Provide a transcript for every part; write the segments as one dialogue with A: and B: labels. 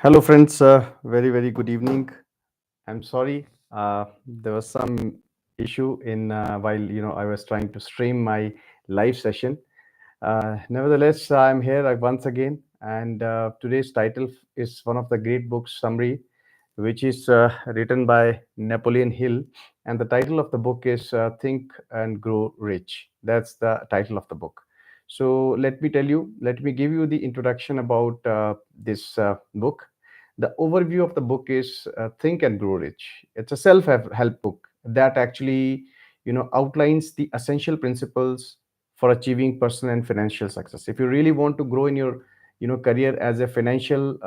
A: Hello, friends. Very good evening. I'm sorry, there was some issue in while I was trying to stream my live session. Nevertheless, I'm here once again, and today's title is one of the great books summary, which is written by Napoleon Hill, and the title of the book is "Think and Grow Rich." That's the title of the book. So let me give you the introduction about this book. The overview of the book is Think and Grow Rich. It's a self-help book that actually outlines the essential principles for achieving personal and financial success. If you really want to grow in your career as a financially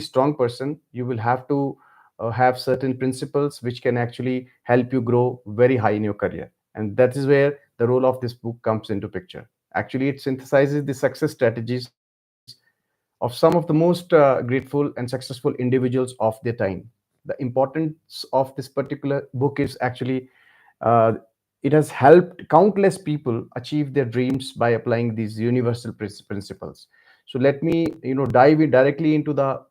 A: strong person, you will have to have certain principles which can actually help you grow very high in your career, and that is where the role of this book comes into picture. Actually, it synthesizes the success strategies of some of the most grateful and successful individuals of their time. The importance of this particular book is actually uh, it has helped countless people achieve their dreams by applying these universal principles. So let me dive in directly into the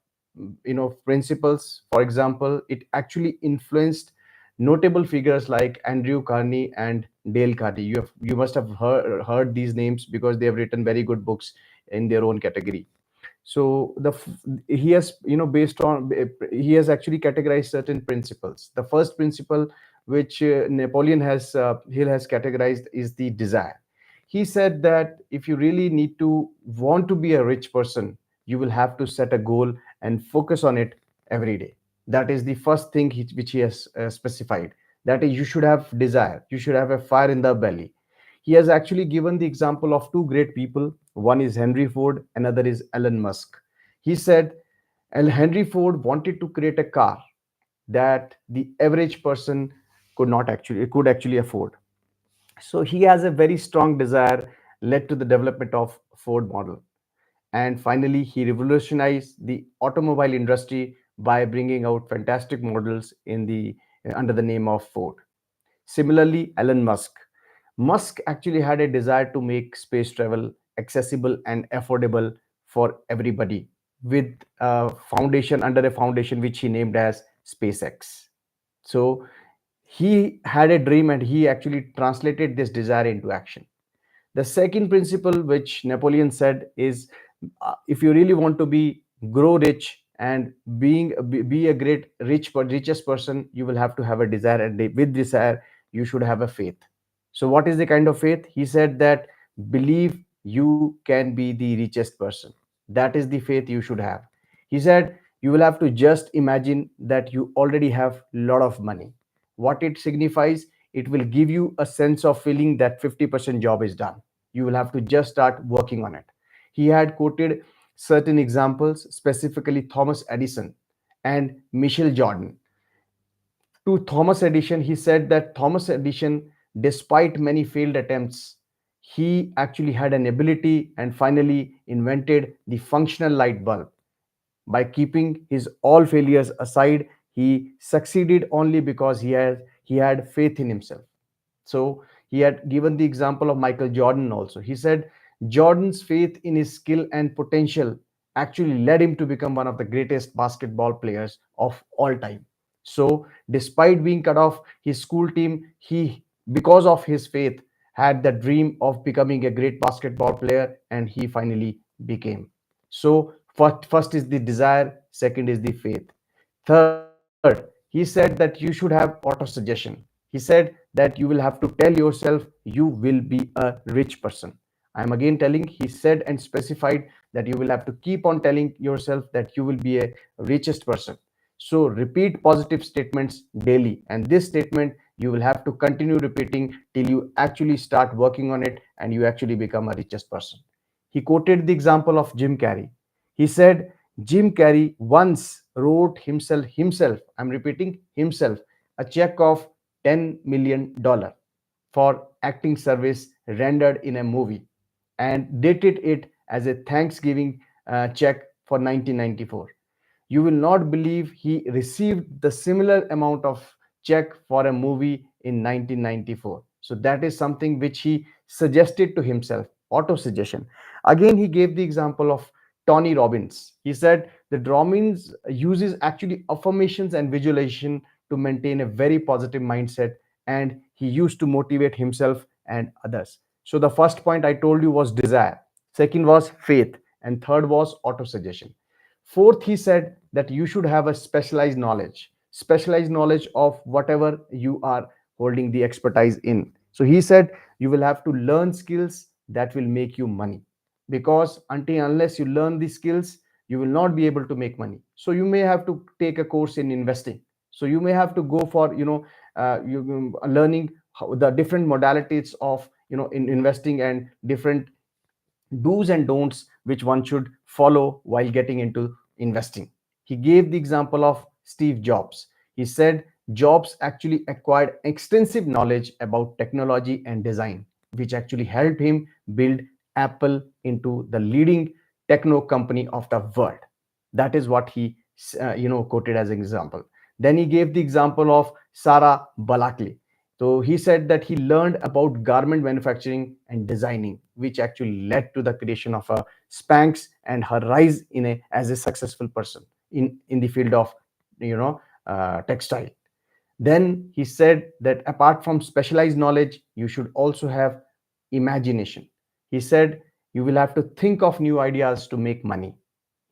A: principles. For example, it actually influenced notable figures like Andrew Carnegie and Dale Carnegie. You must have heard these names because they have written very good books in their own category. So he has based on he has actually categorized certain principles. The first principle which Napoleon has Hill has categorized is the desire. He said that if you really need to want to be a rich person, you will have to set a goal and focus on it every day. That is the first thing which he has specified. That is, you should have desire, you should have a fire in the belly. He has actually given the example of two great people. One is Henry Ford, another is Elon Musk. He said, Henry Ford wanted to create a car that the average person could actually afford. So he has a very strong desire led to the development of Ford model. And finally, he revolutionized the automobile industry by bringing out fantastic models in the under the name of Ford. Similarly, Elon Musk. Musk actually had a desire to make space travel accessible and affordable for everybody with a foundation under a foundation which he named as SpaceX. So he had a dream and he actually translated this desire into action. The second principle which Napoleon said is if you really want to be grow rich and be a great richest person, you will have to have a desire, and with desire you should have a faith. So what is the kind of faith? He said that believe you can be the richest person. That is the faith you should have. He said you will have to just imagine that you already have a lot of money. What it signifies, it will give you a sense of feeling that 50% job is done. You will have to just start working on it. He had quoted certain examples, specifically Thomas Edison and Michael Jordan. To Thomas Edison, he said that Thomas Edison, despite many failed attempts, he actually had an ability and finally invented the functional light bulb. By keeping his all failures aside, he succeeded only because he had faith in himself. So he had given the example of Michael Jordan also. He said Jordan's faith in his skill and potential actually led him to become one of the greatest basketball players of all time. So despite being cut off his school team, he, because of his faith, had the dream of becoming a great basketball player, and he finally became. So first is the desire, second is the faith. Third, he said that you should have auto suggestion. He said that you will have to tell yourself you will be a rich person. I am again telling, he said and specified that you will have to keep on telling yourself that you will be a richest person. So repeat positive statements daily, and this statement you will have to continue repeating till you actually start working on it and you actually become a richest person. He quoted the example of Jim Carrey. He said Jim Carrey once wrote himself, I'm repeating himself, a check of $10 million for acting service rendered in a movie, and dated it as a Thanksgiving check for 1994. You will not believe he received the similar amount of check for a movie in 1994. So that is something which he suggested to himself, auto suggestion. Again, he gave the example of Tony Robbins. He said that Robbins uses actually affirmations and visualization to maintain a very positive mindset, and he used to motivate himself and others. So the first point I told you was desire, second was faith, and third was auto-suggestion. Fourth, he said that you should have a specialized knowledge of whatever you are holding the expertise in. So he said you will have to learn skills that will make you money, because until unless you learn these skills, you will not be able to make money. So you may have to take a course in investing. So you may have to go for learning the different modalities of in investing, and different do's and don'ts which one should follow while getting into investing. He gave the example of Steve Jobs. He said Jobs actually acquired extensive knowledge about technology and design, which actually helped him build Apple into the leading techno company of the world. That is what he quoted as an example. Then he gave the example of Sarah Balakli. So he said that he learned about garment manufacturing and designing, which actually led to the creation of a Spanx and her rise as a successful person in the field of textile. Then he said that apart from specialized knowledge, you should also have imagination. He said you will have to think of new ideas to make money.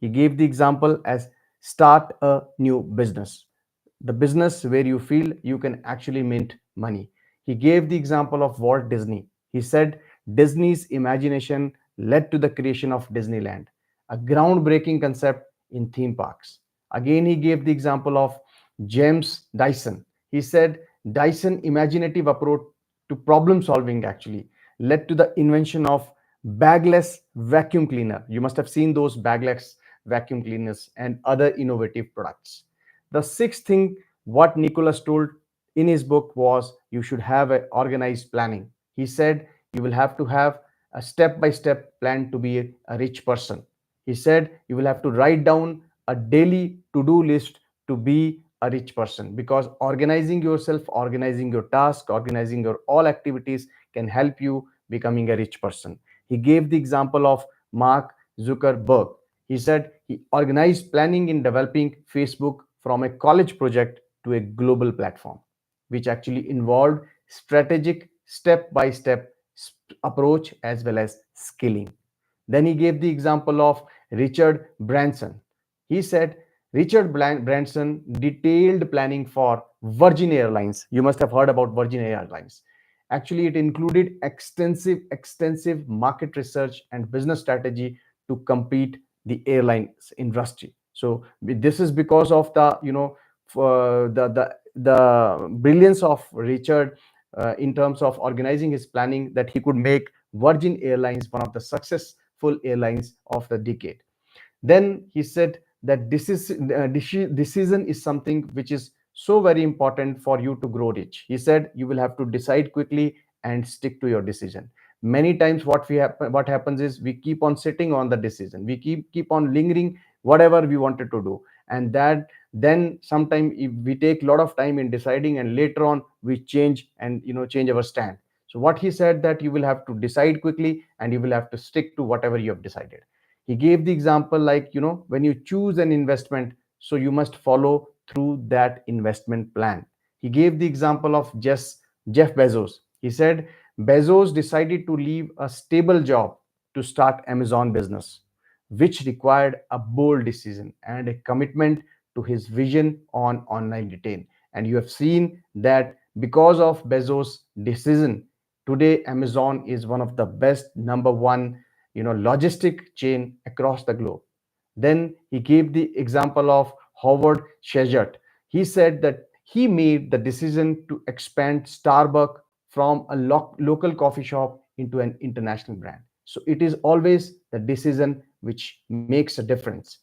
A: He gave the example as start a new business, the business where you feel you can actually mint money. He gave the example of Walt Disney. He said Disney's imagination led to the creation of Disneyland, a groundbreaking concept in theme parks. Again, he gave the example of James Dyson. He said Dyson imaginative approach to problem solving actually led to the invention of bagless vacuum cleaner. You must have seen those bagless vacuum cleaners and other innovative products. The sixth thing what Nicholas told in his book was you should have an organized planning. He said you will have to have a step by step plan to be a rich person. He said you will have to write down a daily to do list to be a rich person, because organizing yourself, organizing your task, organizing your all activities can help you becoming a rich person. He gave the example of Mark Zuckerberg. He said he organized planning in developing Facebook from a college project to a global platform, which actually involved strategic step by step approach as well as skilling. Then he gave the example of Richard Branson. He said Richard Branson detailed planning for Virgin Airlines. You must have heard about Virgin Airlines. Actually, it included extensive market research and business strategy to compete the airlines industry. So this is because of the the brilliance of Richard in terms of organizing his planning, that he could make Virgin Airlines one of the successful airlines of the decade. Then he said that decision is something which is so very important for you to grow rich. He said you will have to decide quickly and stick to your decision. Many times what happens is we keep on sitting on the decision, we keep on lingering whatever we wanted to do, and that then sometimes we take a lot of time in deciding, and later on we change and change our stand. So what he said, that you will have to decide quickly and you will have to stick to whatever you have decided. He gave the example like, when you choose an investment, so you must follow through that investment plan. He gave the example of Jeff Bezos. He said Bezos decided to leave a stable job to start Amazon business, which required a bold decision and a commitment to his vision on online retail. And you have seen that because of Bezos' decision, today Amazon is one of the best number one logistic chain across the globe. Then he gave the example of Howard Shezert. He said that he made the decision to expand Starbucks from a local coffee shop into an international brand. So it is always the decision which makes a difference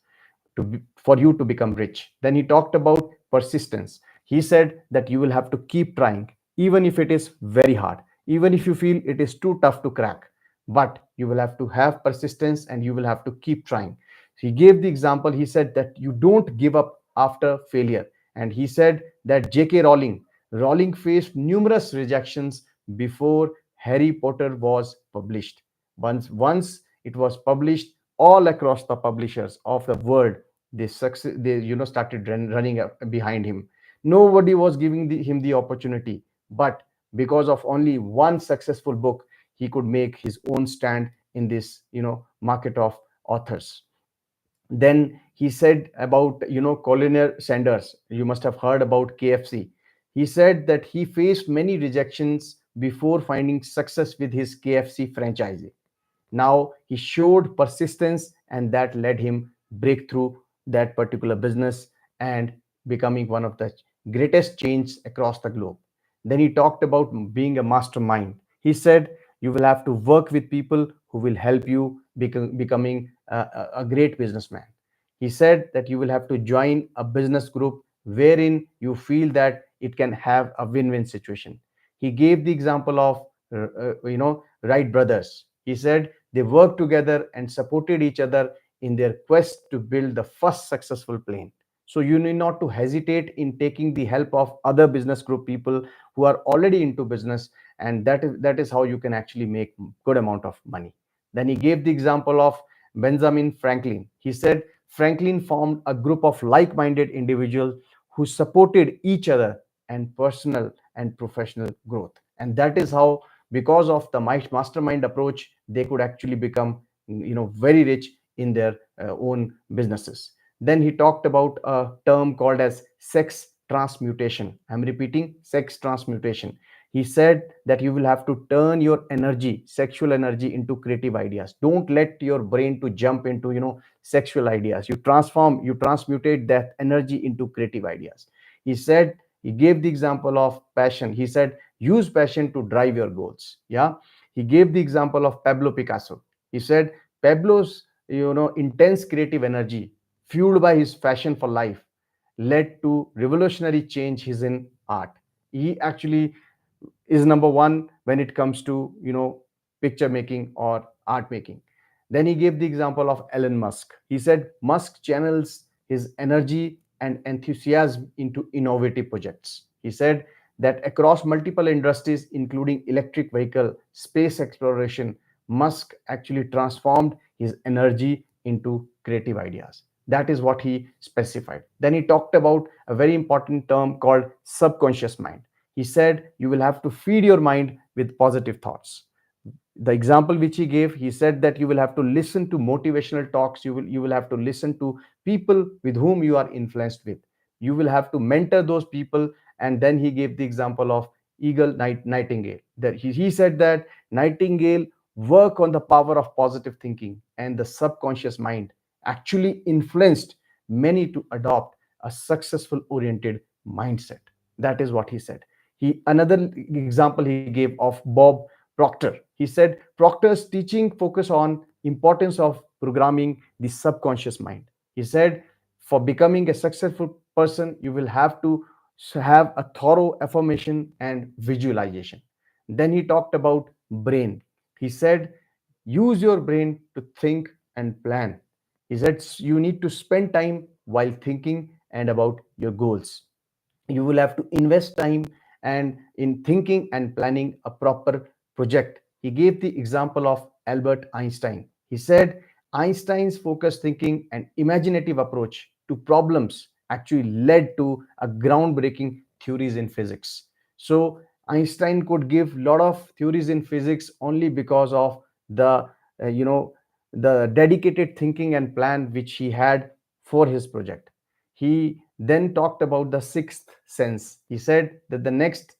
A: for you to become rich. Then he talked about persistence. He said that you will have to keep trying, even if it is very hard, even if you feel it is too tough to crack, but you will have to have persistence and you will have to keep trying. He gave the example. He said that you don't give up after failure. And he said that J.K. Rowling faced numerous rejections before Harry Potter was published. Once it was published, all across the publishers of the world, they success, they started running up behind him. Nobody was giving him the opportunity, but because of only one successful book, he could make his own stand in this market of authors. Then he said about Colonel Sanders. You must have heard about KFC. He said that he faced many rejections before finding success with his KFC franchise. Now he showed persistence, and that led him break through that particular business and becoming one of the greatest change across the globe. Then he talked about being a mastermind. He said you will have to work with people who will help you becoming a great businessman. He said that you will have to join a business group wherein you feel that it can have a win-win situation. He gave the example of Wright brothers. He said they worked together and supported each other in their quest to build the first successful plane. So you need not to hesitate in taking the help of other business group people who are already into business, and that is how you can actually make good amount of money. Then he gave the example of Benjamin Franklin. He said Franklin formed a group of like-minded individuals who supported each other and personal and professional growth. And that is how, because of the mastermind approach, they could actually become very rich in their own businesses. Then he talked about a term called as sex transmutation. I'm repeating, sex transmutation. He said that you will have to turn your energy, sexual energy, into creative ideas. Don't let your brain to jump into sexual ideas. You transmutate that energy into creative ideas. He said, he gave the example of passion. He said use passion to drive your goals. Yeah. He gave the example of Pablo Picasso. He said Pablo's intense creative energy, fueled by his passion for life, led to revolutionary change his in art. He actually is number one when it comes to picture making or art making. Then he gave the example of Elon Musk. He said Musk channels his energy and enthusiasm into innovative projects. He said that across multiple industries, including electric vehicle, space exploration, Musk actually transformed his energy into creative ideas. That is what he specified. Then he talked about a very important term called subconscious mind. He said you will have to feed your mind with positive thoughts. The example which he gave, he said that you will have to listen to motivational talks. You will have to listen to people with whom you are influenced with. You will have to mentor those people. And then he gave the example of nightingale, that he said that nightingale work on the power of positive thinking, and the subconscious mind actually influenced many to adopt a successful oriented mindset. That is what he said. He Another example he gave of Bob Proctor. He said Proctor's teaching focus on importance of programming the subconscious mind. He said for becoming a successful person, you will have to have a thorough affirmation and visualization. Then he talked about brain. He said use your brain to think and plan. He said you need to spend time while thinking and about your goals. You will have to invest time and in thinking and planning a proper project. He gave the example of Albert Einstein. He said Einstein's focused thinking and imaginative approach to problems actually led to a groundbreaking theories in physics. So Einstein could give a lot of theories in physics only because of the uh, you know the dedicated thinking and plan which he had for his project. He then talked about the sixth sense. He said that the next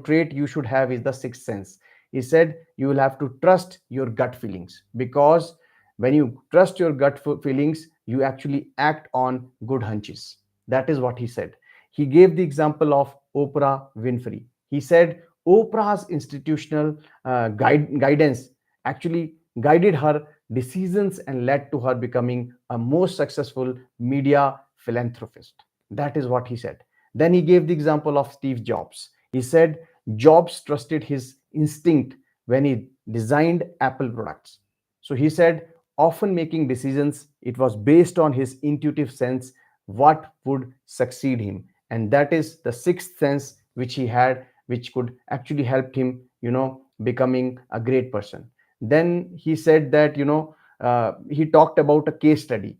A: trait you should have is the sixth sense. He said you will have to trust your gut feelings, because when you trust your feelings, you actually act on good hunches. That is what he said. He gave the example of Oprah Winfrey. He said Oprah's institutional guidance actually guided her decisions and led to her becoming a most successful media philanthropist. That is what he said. Then he gave the example of Steve Jobs. He said Jobs trusted his instinct when he designed Apple products. So he said, often making decisions, it was based on his intuitive sense what would succeed him. And that is the sixth sense which he had, which could actually help him, becoming a great person. Then he said that, he talked about a case study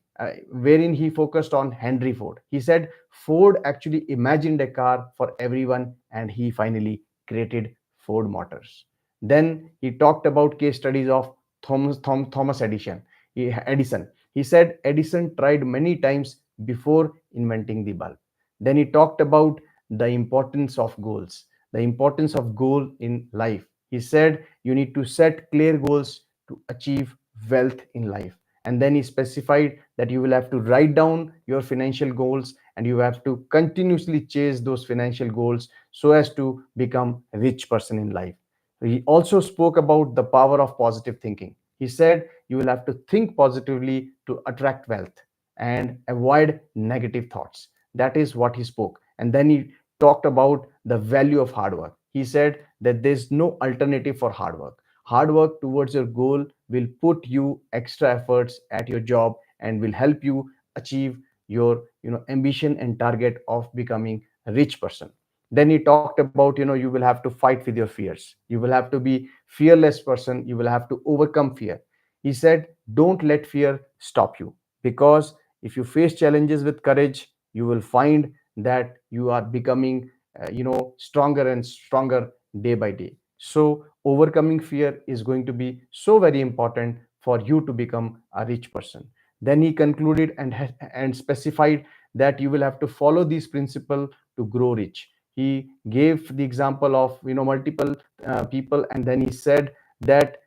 A: wherein he focused on Henry Ford. He said Ford actually imagined a car for everyone, and he finally created Ford Motors. Then he talked about case studies of Thomas Edison. He said Edison tried many times before inventing the bulb. Then he talked about the importance of goals, the importance of goal in life. He said you need to set clear goals to achieve wealth in life. And then he specified that you will have to write down your financial goals, and you have to continuously chase those financial goals so as to become a rich person in life. He also spoke about the power of positive thinking. He said you will have to think positively to attract wealth and avoid negative thoughts. That is what he spoke. And then he talked about the value of hard work. He said that there's no alternative for hard work. Hard work towards your goal will put you extra efforts at your job and will help you achieve your ambition and target of becoming a rich person. Then he talked about you will have to fight with your fears. You will have to be fearless person. You will have to overcome fear. He said don't let fear stop you, because if you face challenges with courage, you will find that you are becoming stronger and stronger day by day. So overcoming fear is going to be so very important for you to become a rich person. Then he concluded and specified that you will have to follow these principles to grow rich. He gave the example of multiple people, and then he said that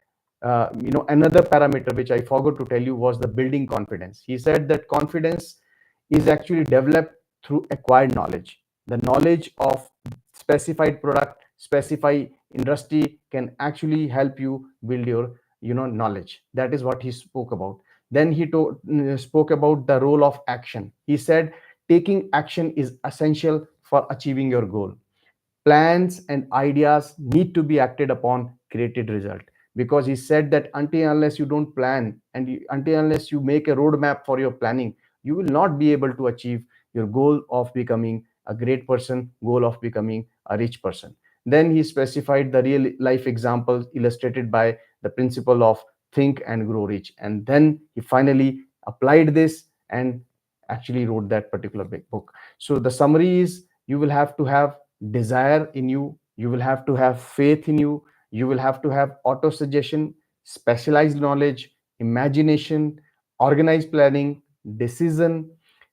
A: another parameter which I forgot to tell you was the building confidence. He said that confidence is actually developed through acquired knowledge. The knowledge of specified product, specified industry can actually help you build your knowledge. That is what he spoke about. Then he spoke about the role of action. He said taking action is essential for achieving your goal. Plans and ideas need to be acted upon created result, because he said that until unless you don't plan and until unless you make a roadmap for your planning, you will not be able to achieve your goal of becoming a great person, goal of becoming a rich person. Then he specified the real life examples illustrated by the principle of think and grow rich, and then he finally applied this and actually wrote that particular big book. So the summary is you will have to have desire in you, you will have to have faith in you, you will have to have auto suggestion, specialized knowledge, imagination, organized planning, decision,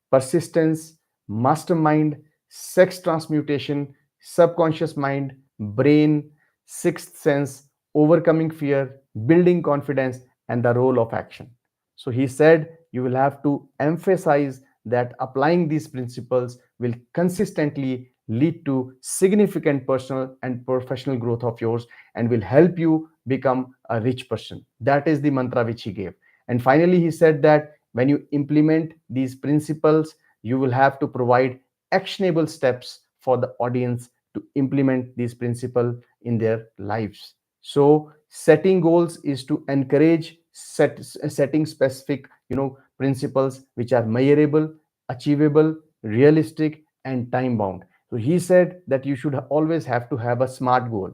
A: persistence, mastermind, sex transmutation, subconscious mind, brain, sixth sense, overcoming fear, building confidence, and the role of action. So he said you will have to emphasize that applying these principles will consistently lead to significant personal and professional growth of yours and will help you become a rich person. That is the mantra which he gave. And finally, he said that when you implement these principles, you will have to provide actionable steps for the audience to implement these principles in their lives. So setting goals is to encourage setting specific principles which are measurable, achievable, realistic, and time bound. So he said that you should always have to have a smart goal.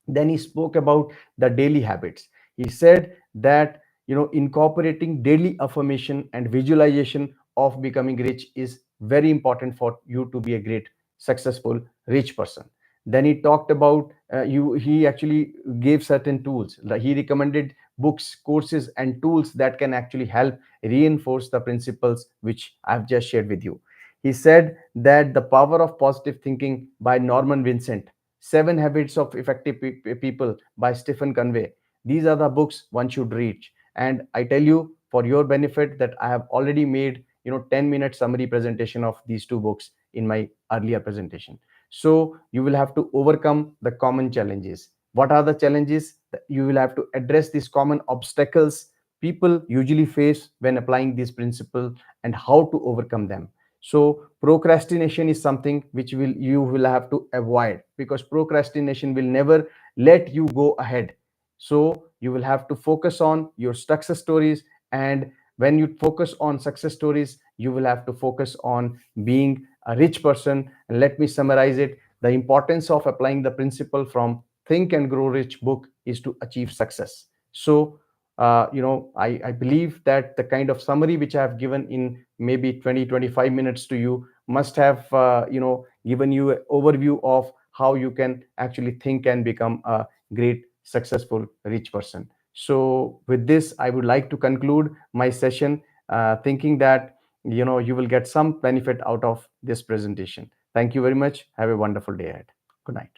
A: Then he spoke about the daily habits. He said that incorporating daily affirmation and visualization of becoming rich is very important for you to be a great successful rich person. Then he talked about you he actually gave certain tools, like he recommended books, courses, and tools that can actually help reinforce the principles which I've just shared with you. He said that the power of positive thinking by Norman Vincent, Seven Habits of Effective People by Stephen Conway. These are the books one should read. And I tell you, for your benefit, that I have already made 10-minute summary presentation of these two books in my earlier presentation. So you will have to overcome the common challenges. What are the challenges? You will have to address these common obstacles people usually face when applying these principles and how to overcome them. So procrastination is something which you will have to avoid, because procrastination will never let you go ahead. So you will have to focus on your success stories, and when you focus on success stories, you will have to focus on being a rich person. And let me summarize it. The importance of applying the principle from Think and Grow Rich book is to achieve success. So I believe that the kind of summary which I have given in maybe 20-25 minutes to you must have given you an overview of how you can actually think and become a great successful rich person. So with this, I would like to conclude my session, thinking that you will get some benefit out of this presentation. Thank you very much. Have a wonderful day ahead. Good night.